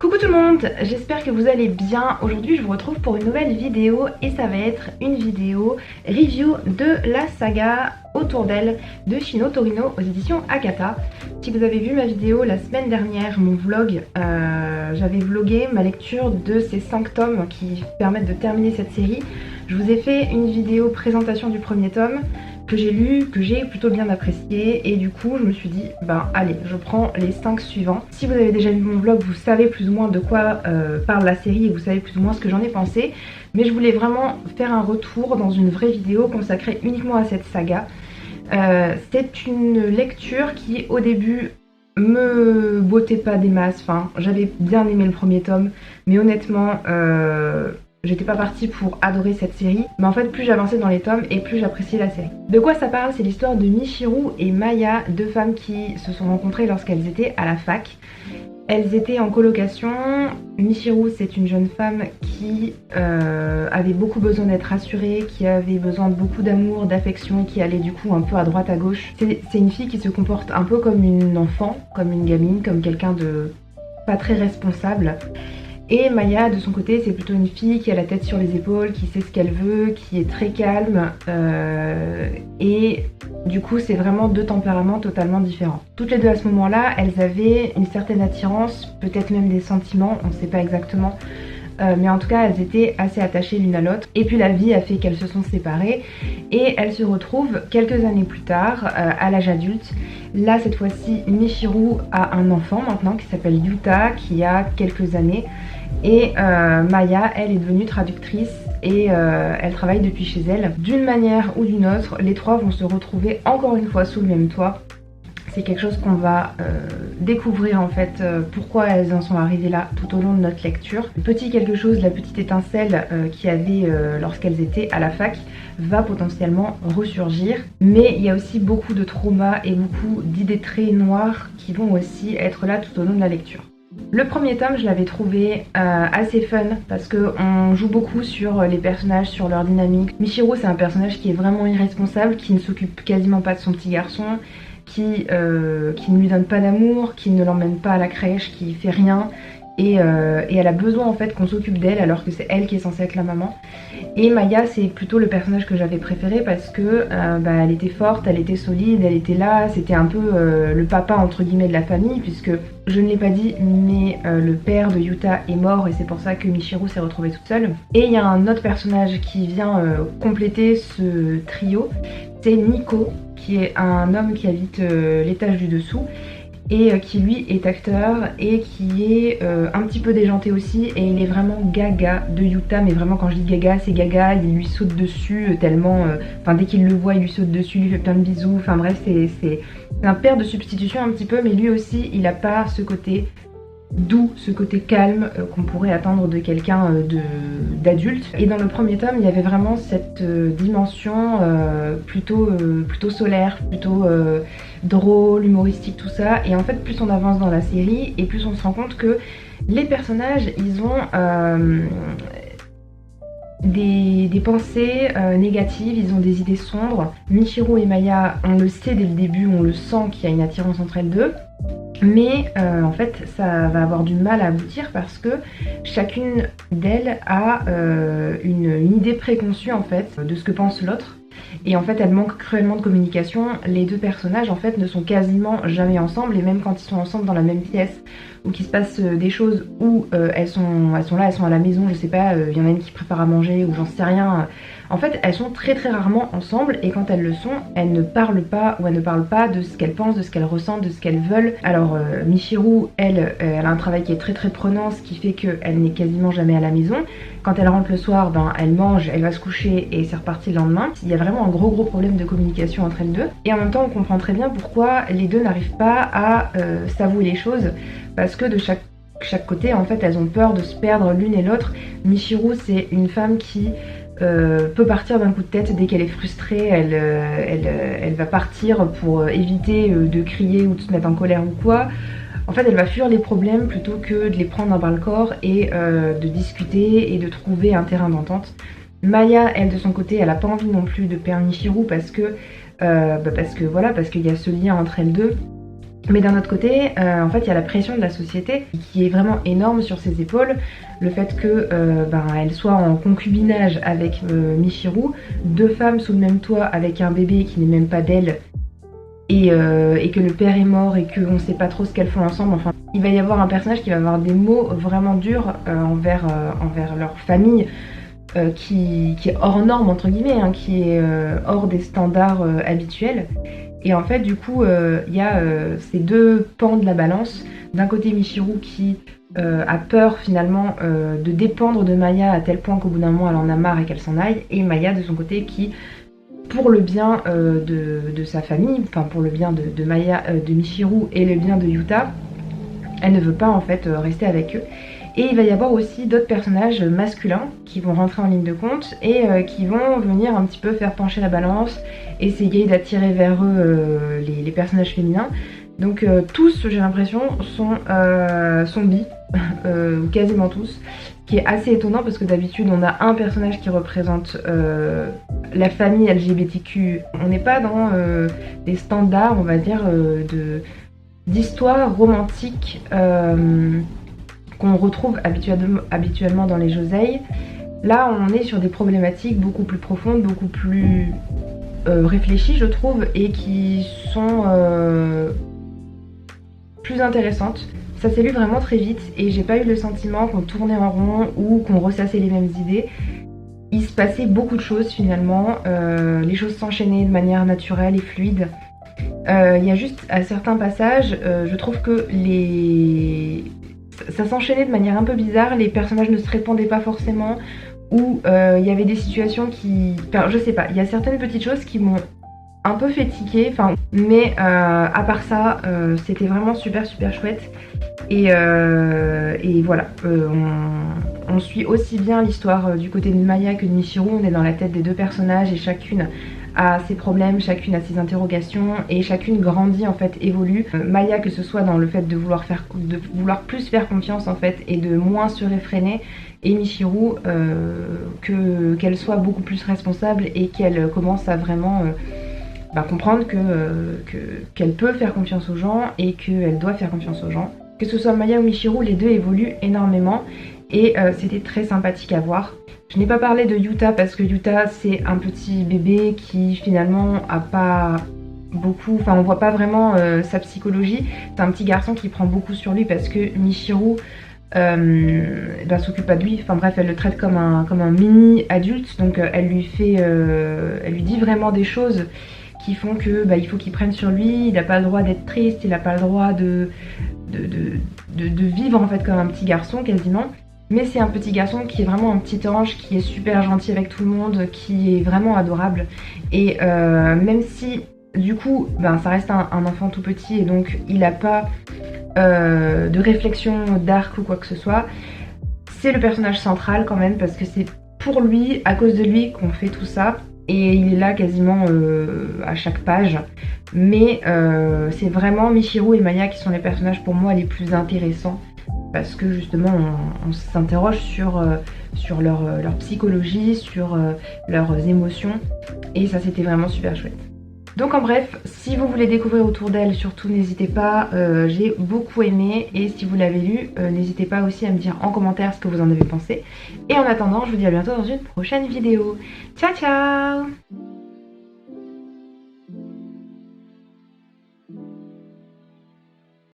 Coucou tout le monde, j'espère que vous allez bien. Aujourd'hui je vous retrouve pour une nouvelle vidéo et ça va être une vidéo review de la saga Autour d'elle de Shino Torino aux éditions Akata. Si vous avez vu ma vidéo la semaine dernière, mon vlog, j'avais vlogué ma lecture de ces 5 tomes qui permettent de terminer cette série. Je vous ai fait une vidéo présentation du premier tome que j'ai lu, que j'ai plutôt bien apprécié, et du coup je me suis dit allez, je prends les 5 suivants. Si vous avez déjà vu mon vlog, vous savez plus ou moins de quoi parle la série et vous savez plus ou moins ce que j'en ai pensé, mais je voulais vraiment faire un retour dans une vraie vidéo consacrée uniquement à cette saga. C'est une lecture qui au début me bottait pas des masses, enfin j'avais bien aimé le premier tome, mais honnêtement j'étais pas partie pour adorer cette série, mais en fait plus j'avançais dans les tomes et plus j'appréciais la série. De quoi ça parle? C'est l'histoire de Michiru et Maya, deux femmes qui se sont rencontrées lorsqu'elles étaient à la fac. Elles étaient en colocation. Michiru, c'est une jeune femme qui avait beaucoup besoin d'être rassurée, qui avait besoin de beaucoup d'amour, d'affection et qui allait du coup un peu à droite à gauche. C'est une fille qui se comporte un peu comme une enfant, comme une gamine, comme quelqu'un de pas très responsable. Et Maya, de son côté, c'est plutôt une fille qui a la tête sur les épaules, qui sait ce qu'elle veut, qui est très calme. Et du coup, c'est vraiment deux tempéraments totalement différents. Toutes les deux à ce moment-là, elles avaient une certaine attirance, peut-être même des sentiments, on ne sait pas exactement. Mais en tout cas, elles étaient assez attachées l'une à l'autre. Et puis la vie a fait qu'elles se sont séparées. Et elles se retrouvent quelques années plus tard, à l'âge adulte. Là, cette fois-ci, Michiru a un enfant maintenant qui s'appelle Yuta, qui a quelques années. Et Maya, elle est devenue traductrice et elle travaille depuis chez elle. D'une manière ou d'une autre, les trois vont se retrouver encore une fois sous le même toit. C'est quelque chose qu'on va découvrir en fait, pourquoi elles en sont arrivées là tout au long de notre lecture. Le petit quelque chose, la petite étincelle qu'il y avait lorsqu'elles étaient à la fac va potentiellement ressurgir. Mais il y a aussi beaucoup de traumas et beaucoup d'idées très noires qui vont aussi être là tout au long de la lecture. Le premier tome, je l'avais trouvé assez fun parce qu'on joue beaucoup sur les personnages, sur leur dynamique. Michiru, c'est un personnage qui est vraiment irresponsable, qui ne s'occupe quasiment pas de son petit garçon, qui ne lui donne pas d'amour, qui ne l'emmène pas à la crèche, qui fait rien. Et elle a besoin en fait qu'on s'occupe d'elle alors que c'est elle qui est censée être la maman. Et Maya, c'est plutôt le personnage que j'avais préféré parce que elle était forte, elle était solide, elle était là, c'était un peu le papa entre guillemets de la famille, puisque je ne l'ai pas dit mais le père de Yuta est mort et c'est pour ça que Michiru s'est retrouvée toute seule. Et il y a un autre personnage qui vient compléter ce trio, c'est Nico, qui est un homme qui habite l'étage du dessous et qui lui est acteur et qui est un petit peu déjanté aussi, et il est vraiment gaga de Yuta, mais vraiment quand je dis gaga, c'est gaga, il lui saute dessus tellement, dès qu'il le voit il lui saute dessus, il lui fait plein de bisous, enfin bref c'est un père de substitution un petit peu, mais lui aussi il a pas ce côté doux, ce côté calme qu'on pourrait attendre de quelqu'un d'adulte. Et dans le premier tome, il y avait vraiment cette dimension plutôt solaire, plutôt drôle, humoristique, tout ça. Et en fait, plus on avance dans la série, et plus on se rend compte que les personnages, ils ont des pensées négatives, ils ont des idées sombres. Michiru et Maya, on le sait dès le début, on le sent qu'il y a une attirance entre elles deux. Mais en fait ça va avoir du mal à aboutir parce que chacune d'elles a une idée préconçue en fait de ce que pense l'autre, et en fait elle manque cruellement de communication. Les deux personnages en fait ne sont quasiment jamais ensemble, et même quand ils sont ensemble dans la même pièce ou qu'il se passe des choses où elles sont là, elles sont à la maison, je sais pas, il y en a une qui prépare à manger ou j'en sais rien. En fait, elles sont très rarement ensemble, et quand elles le sont, elles ne parlent pas ou elles ne parlent pas de ce qu'elles pensent, de ce qu'elles ressentent, de ce qu'elles veulent. Alors Michiru, elle a un travail qui est très prenant, ce qui fait qu'elle n'est quasiment jamais à la maison. Quand elle rentre le soir, elle mange, elle va se coucher et c'est reparti le lendemain. Il y a vraiment un gros problème de communication entre elles deux. Et en même temps, on comprend très bien pourquoi les deux n'arrivent pas à s'avouer les choses, parce que de chaque côté, en fait, elles ont peur de se perdre l'une et l'autre. Michiru, c'est une femme qui peut partir d'un coup de tête dès qu'elle est frustrée. Elle va partir pour éviter de crier ou de se mettre en colère ou quoi. En fait, elle va fuir les problèmes plutôt que de les prendre dans le corps et de discuter et de trouver un terrain d'entente. Maya, elle de son côté, elle a pas envie non plus de perdre Michiru parce qu'il y a ce lien entre elles deux. Mais d'un autre côté, en fait, il y a la pression de la société qui est vraiment énorme sur ses épaules. Le fait que elle soit en concubinage avec Michiru, deux femmes sous le même toit avec un bébé qui n'est même pas d'elle, et que le père est mort et qu'on ne sait pas trop ce qu'elles font ensemble. Enfin, il va y avoir un personnage qui va avoir des mots vraiment durs envers leur famille, qui est hors norme entre guillemets, hein, qui est hors des standards habituels. Et en fait, du coup, il y a ces deux pans de la balance. D'un côté, Michiru qui a peur finalement de dépendre de Maya à tel point qu'au bout d'un moment, elle en a marre et qu'elle s'en aille. Et Maya, de son côté, qui, pour le bien de sa famille, enfin pour le bien de Maya, de Michiru et le bien de Yuta, elle ne veut pas en fait rester avec eux. Et il va y avoir aussi d'autres personnages masculins qui vont rentrer en ligne de compte et qui vont venir un petit peu faire pencher la balance, essayer d'attirer vers eux les personnages féminins. Donc tous, j'ai l'impression, sont bi, quasiment tous, ce qui est assez étonnant parce que d'habitude on a un personnage qui représente la famille LGBTQ. On n'est pas dans des standards, on va dire, d'histoire romantique qu'on retrouve habituellement dans les josei. Là, on est sur des problématiques beaucoup plus profondes, beaucoup plus réfléchies, je trouve, et qui sont plus intéressantes. Ça s'est lu vraiment très vite et j'ai pas eu le sentiment qu'on tournait en rond ou qu'on ressassait les mêmes idées. Il se passait beaucoup de choses finalement, les choses s'enchaînaient de manière naturelle et fluide. Il y a juste à certains passages, je trouve que ça s'enchaînait de manière un peu bizarre, les personnages ne se répondaient pas forcément, ou il y avait des situations qui... Enfin, je sais pas, il y a certaines petites choses qui m'ont un peu fait tiquer, mais à part ça, c'était vraiment super chouette. Et voilà, on suit aussi bien l'histoire du côté de Maya que de Michiru, on est dans la tête des deux personnages et chacune a ses problèmes, chacune a ses interrogations et chacune grandit en fait, évolue. Maya, que ce soit dans le fait de vouloir plus faire confiance en fait et de moins se réfréner, et Michiru qu'elle soit beaucoup plus responsable et qu'elle commence à vraiment comprendre qu'elle peut faire confiance aux gens et qu'elle doit faire confiance aux gens. Que ce soit Maya ou Michiru, les deux évoluent énormément et c'était très sympathique à voir. Je n'ai pas parlé de Yuta parce que Yuta c'est un petit bébé qui finalement a pas beaucoup, on voit pas vraiment sa psychologie. C'est un petit garçon qui prend beaucoup sur lui parce que Michiru s'occupe pas de lui, bref, elle le traite comme un mini adulte, donc elle lui dit vraiment des choses qui font que il faut qu'il prenne sur lui, il n'a pas le droit d'être triste, il n'a pas le droit de vivre en fait comme un petit garçon quasiment. Mais c'est un petit garçon qui est vraiment un petit ange, qui est super gentil avec tout le monde, qui est vraiment adorable. Et même si du coup ça reste un enfant tout petit et donc il n'a pas de réflexion d'arc ou quoi que ce soit, c'est le personnage central quand même parce que c'est pour lui, à cause de lui qu'on fait tout ça. Et il est là quasiment à chaque page. Mais c'est vraiment Michiru et Maya qui sont les personnages pour moi les plus intéressants. Parce que justement on s'interroge sur leur psychologie, sur leurs émotions. Et ça c'était vraiment super chouette. Donc en bref, si vous voulez découvrir autour d'elle, surtout n'hésitez pas, j'ai beaucoup aimé. Et si vous l'avez lu, n'hésitez pas aussi à me dire en commentaire ce que vous en avez pensé. Et en attendant, je vous dis à bientôt dans une prochaine vidéo. Ciao ciao!